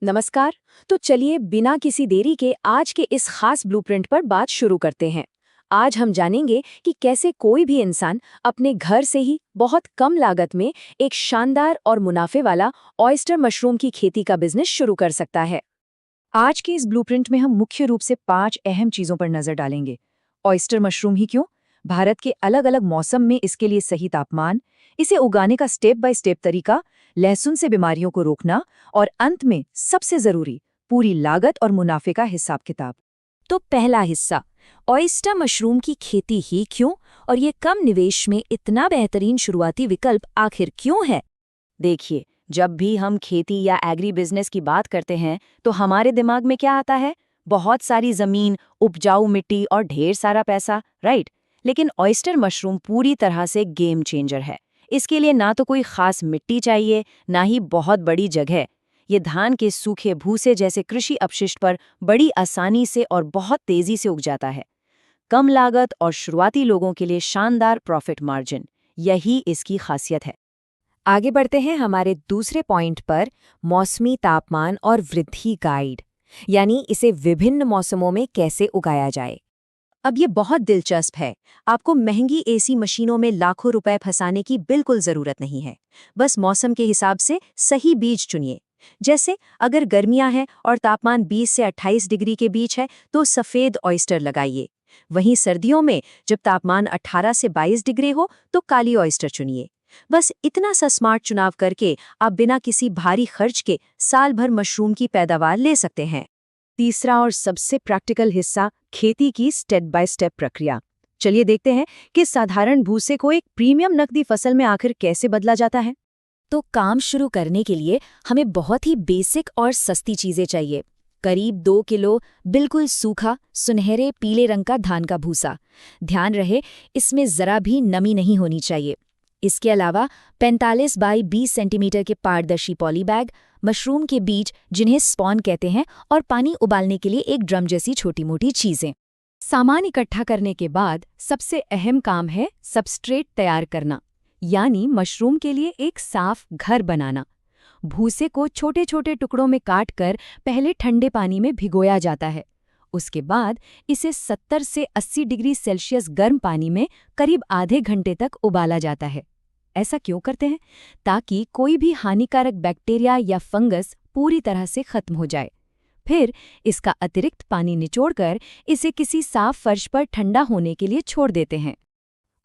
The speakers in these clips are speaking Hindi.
नमस्कार। तो चलिए बिना किसी देरी के आज के इस खास ब्लूप्रिंट पर बात शुरू करते हैं। आज हम जानेंगे कि कैसे कोई भी इंसान अपने घर से ही बहुत कम लागत में एक शानदार और मुनाफे वाला ऑयस्टर मशरूम की खेती का बिजनेस शुरू कर सकता है। आज के इस ब्लूप्रिंट में हम मुख्य रूप से 5 अहम चीजों पर नजर डालेंगे। ऑयस्टर मशरूम ही क्यों, भारत के अलग अलग मौसम में इसके लिए सही तापमान, इसे उगाने का स्टेप बाय स्टेप तरीका, लहसुन से बीमारियों को रोकना और अंत में सबसे जरूरी पूरी लागत और मुनाफे का हिसाब किताब। तो पहला हिस्सा, ऑयस्टर मशरूम की खेती ही क्यों और ये कम निवेश में इतना बेहतरीन शुरुआती विकल्प आखिर क्यों है। देखिए, जब भी हम खेती या एग्री बिजनेस की बात करते हैं तो हमारे दिमाग में क्या आता है? बहुत सारी जमीन, उपजाऊ मिट्टी और ढेर सारा पैसा, राइट? लेकिन ऑयस्टर मशरूम पूरी तरह से गेम चेंजर है। इसके लिए ना तो कोई खास मिट्टी चाहिए, ना ही बहुत बड़ी जगह। ये धान के सूखे भूसे जैसे कृषि अपशिष्ट पर बड़ी आसानी से और बहुत तेजी से उग जाता है। कम लागत और शुरुआती लोगों के लिए शानदार प्रॉफिट मार्जिन, यही इसकी खासियत है। आगे बढ़ते हैं हमारे दूसरे पॉइंट पर, मौसमी तापमान और वृद्धि गाइड, यानी इसे विभिन्न मौसमों में कैसे उगाया जाए। अब ये बहुत दिलचस्प है। आपको महंगी एसी मशीनों में लाखों रुपए फंसाने की बिल्कुल जरूरत नहीं है। बस मौसम के हिसाब से सही बीज चुनिए। जैसे अगर गर्मियां हैं और तापमान 20 से 28 डिग्री के बीच है तो सफेद ऑयस्टर लगाइए। वहीं सर्दियों में जब तापमान 18 से 22 डिग्री हो तो काली ऑयस्टर चुनिए। बस इतना सा स्मार्ट चुनाव करके आप बिना किसी भारी खर्च के साल भर मशरूम की पैदावार ले सकते हैं। तीसरा और सबसे प्रैक्टिकल हिस्सा, खेती की स्टेप बाय स्टेप प्रक्रिया। चलिए देखते हैं कि साधारण भूसे को एक प्रीमियम नकदी फसल में आखिर कैसे बदला जाता है। तो काम शुरू करने के लिए हमें बहुत ही बेसिक और सस्ती चीजें चाहिए। करीब 2 किलो बिल्कुल सूखा सुनहरे पीले रंग का धान का भूसा। ध्यान रहे, इसमें जरा भी नमी नहीं होनी चाहिए। इसके अलावा 45 बाई 20 सेंटीमीटर के पारदर्शी पॉली बैग, मशरूम के बीज जिन्हें स्पॉन कहते हैं, और पानी उबालने के लिए एक ड्रम जैसी छोटी मोटी चीजें। सामान इकट्ठा करने के बाद सबसे अहम काम है सबस्ट्रेट तैयार करना, यानी मशरूम के लिए एक साफ घर बनाना। भूसे को छोटे छोटे टुकड़ों में काटकर पहले ठंडे पानी में भिगोया जाता है। उसके बाद इसे 70 से 80 डिग्री सेल्सियस गर्म पानी में करीब आधे घंटे तक उबाला जाता है। ऐसा क्यों करते हैं? ताकि कोई भी हानिकारक बैक्टीरिया या फंगस पूरी तरह से खत्म हो जाए। फिर इसका अतिरिक्त पानी निचोड़कर इसे किसी साफ फर्श पर ठंडा होने के लिए छोड़ देते हैं।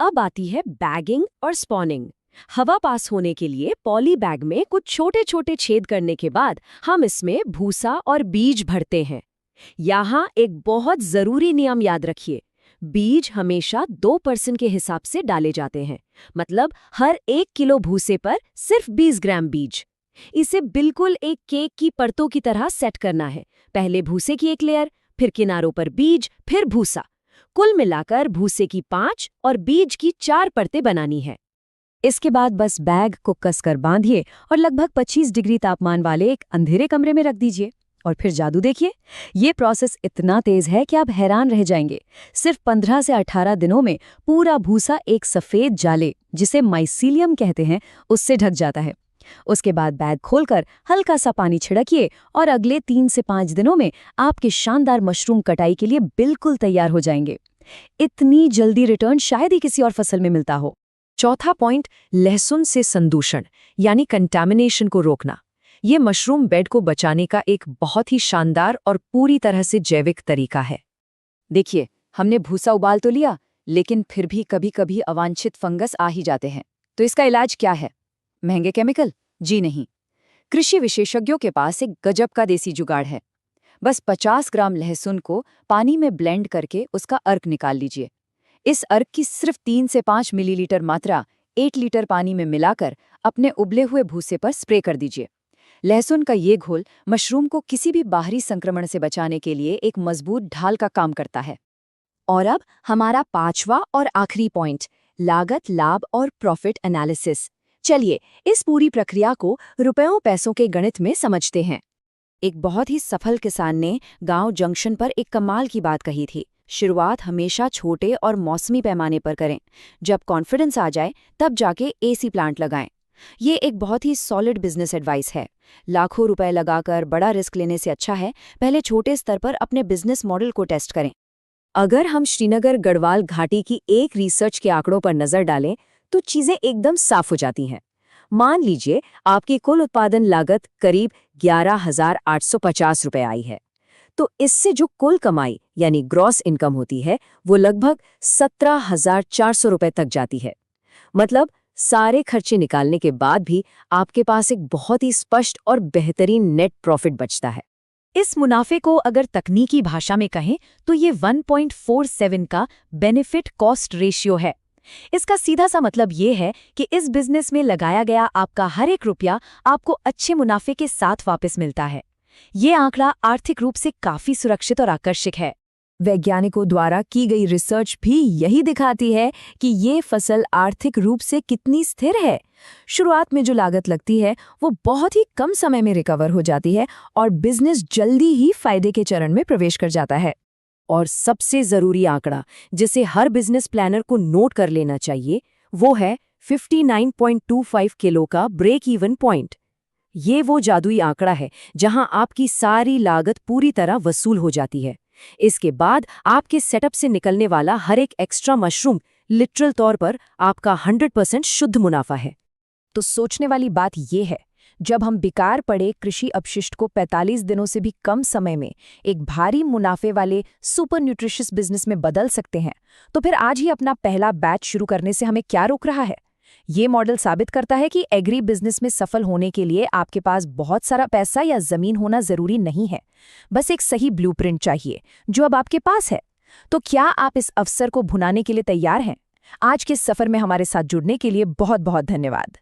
अब आती है बैगिंग और स्पॉनिंग। हवा पास होने के लिए पॉली बैग में कुछ छोटे छोटे छेद करने के बाद हम इसमें भूसा और बीज भरते हैं। यहाँ एक बहुत जरूरी नियम याद रखिए, बीज हमेशा 2% के हिसाब से डाले जाते हैं। मतलब हर 1 किलो भूसे पर सिर्फ 20 ग्राम बीज। इसे बिल्कुल एक केक की परतों की तरह सेट करना है। पहले भूसे की एक लेयर, फिर किनारों पर बीज, फिर भूसा। कुल मिलाकर भूसे की 5 और बीज की 4 परतें बनानी है। इसके बाद बस बैग को कसकर बांधिए और लगभग 25 डिग्री तापमान वाले एक अंधेरे कमरे में रख दीजिए। और फिर जादू देखिए, ये प्रोसेस इतना तेज है कि आप हैरान रह जाएंगे। सिर्फ 15 से 18 दिनों में पूरा भूसा एक सफेद जाले, जिसे माइसीलियम कहते हैं, उससे ढक जाता है। उसके बाद बैग खोलकर हल्का सा पानी छिड़किए और अगले 3 से 5 दिनों में आपके शानदार मशरूम कटाई के लिए बिल्कुल तैयार हो जाएंगे। इतनी जल्दी रिटर्न शायद ही किसी और फसल में मिलता हो। चौथा पॉइंट, लहसुन से संदूषण यानी कंटामिनेशन को रोकना। ये मशरूम बेड को बचाने का एक बहुत ही शानदार और पूरी तरह से जैविक तरीका है। देखिए, हमने भूसा उबाल तो लिया, लेकिन फिर भी कभी कभी अवांछित फंगस आ ही जाते हैं। तो इसका इलाज क्या है? महंगे केमिकल? जी नहीं। कृषि विशेषज्ञों के पास एक गजब का देसी जुगाड़ है। बस 50 ग्राम लहसुन को पानी में ब्लेंड करके उसका अर्क निकाल लीजिए। इस अर्क की सिर्फ 3 से 5 मिलीलीटर मात्रा 1 लीटर पानी में मिलाकर अपने उबले हुए भूसे पर स्प्रे कर दीजिए। लहसुन का ये घोल मशरूम को किसी भी बाहरी संक्रमण से बचाने के लिए एक मजबूत ढाल का काम करता है। और अब हमारा 5वां और आखिरी पॉइंट, लागत, लाभ और प्रॉफिट एनालिसिस। चलिए इस पूरी प्रक्रिया को रुपयों पैसों के गणित में समझते हैं। एक बहुत ही सफल किसान ने गांव जंक्शन पर एक कमाल की बात कही थी, शुरुआत हमेशा छोटे और मौसमी पैमाने पर करें। जब कॉन्फिडेंस आ जाए तब जाके एसी प्लांट लगाएं। ये एक बहुत ही सॉलिड बिजनेस एडवाइस है। लाखों रुपए लगाकर बड़ा रिस्क लेने से अच्छा है पहले छोटे स्तर पर अपने बिजनेस मॉडल को टेस्ट करें। अगर हम श्रीनगर गढ़वाल घाटी की एक रिसर्च के आंकड़ों पर नजर डालें तो चीजें एकदम साफ हो जाती हैं। मान लीजिए आपकी कुल उत्पादन लागत करीब 11,850 रुपए आई है, तो इससे जो कुल कमाई यानी ग्रॉस इनकम होती है वो लगभग 17,400 रुपए तक जाती है। मतलब सारे खर्चे निकालने के बाद भी आपके पास एक बहुत ही स्पष्ट और बेहतरीन नेट प्रॉफिट बचता है। इस मुनाफे को अगर तकनीकी भाषा में कहें तो ये 1.47 का बेनिफिट कॉस्ट रेशियो है। इसका सीधा सा मतलब ये है कि इस बिजनेस में लगाया गया आपका हर एक रुपया आपको अच्छे मुनाफे के साथ वापस मिलता है। ये आंकड़ा आर्थिक रूप से काफी सुरक्षित और आकर्षक है। वैज्ञानिकों द्वारा की गई रिसर्च भी यही दिखाती है कि ये फसल आर्थिक रूप से कितनी स्थिर है। शुरुआत में जो लागत लगती है वो बहुत ही कम समय में रिकवर हो जाती है और बिजनेस जल्दी ही फायदे के चरण में प्रवेश कर जाता है। और सबसे जरूरी आंकड़ा जिसे हर बिजनेस प्लानर को नोट कर लेना चाहिए वो है 59.25 किलो का ब्रेक इवन पॉइंट। ये वो जादुई आंकड़ा है जहां आपकी सारी लागत पूरी तरह वसूल हो जाती है। इसके बाद आपके सेटअप से निकलने वाला हर एक एक्स्ट्रा मशरूम लिटरल तौर पर आपका 100% शुद्ध मुनाफा है। तो सोचने वाली बात ये है, जब हम बेकार पड़े कृषि अपशिष्ट को 45 दिनों से भी कम समय में एक भारी मुनाफे वाले सुपर न्यूट्रिशियस बिजनेस में बदल सकते हैं, तो फिर आज ही अपना पहला बैच शुरू करने से हमें क्या रोक रहा है? ये मॉडल साबित करता है कि एग्री बिजनेस में सफल होने के लिए आपके पास बहुत सारा पैसा या जमीन होना जरूरी नहीं है, बस एक सही ब्लूप्रिंट चाहिए जो अब आपके पास है। तो क्या आप इस अवसर को भुनाने के लिए तैयार हैं? आज के सफर में हमारे साथ जुड़ने के लिए बहुत बहुत धन्यवाद।